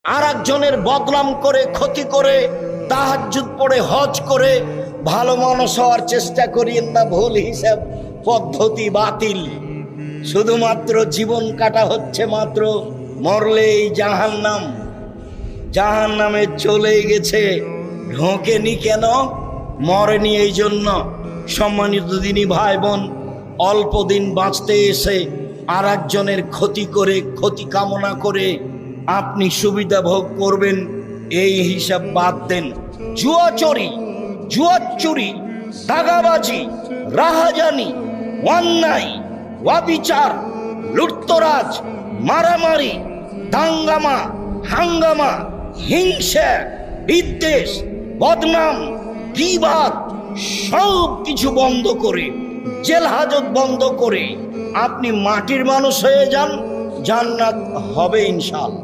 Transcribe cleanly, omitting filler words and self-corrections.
আর একজনের বদনাম করে, ক্ষতি করে, তাহাজ্জুদ পড়ে, হজ করে ভালো মানুষ হওয়ার চেষ্টা করিয়েন না। ভুল হিসাব, পদ্ধতি বাতিল। শুধুমাত্র জীবন কাটা হচ্ছে, মাত্র মরলেই জাহান্নাম। জাহান্নামে চলে গেছে, ঢোকেনি কেন? মরেনি এই জন্য। সম্মানিত দিনী ভাই বোন, অল্প দিন বাঁচতে এসে আর একজনের ক্ষতি করে, ক্ষতি কামনা করে আপনি সুবিধা ভোগ করবেন, এই হিসাব বাদ দেন। জুয়াচুরি, দাগাবাজি, রাহাজানি, অন্যায়, অবিচার, লুটতরাজ, মারামারি, দাঙ্গামা, হাঙ্গামা, হিংসা, বিদ্বেষ, বদনাম, গীবাত সব কিছু বন্ধ করে, জেল হাজত বন্ধ করে আপনি মাটির মানুষ হয়ে যান, জান্নাত হবে ইনশাআল্লাহ।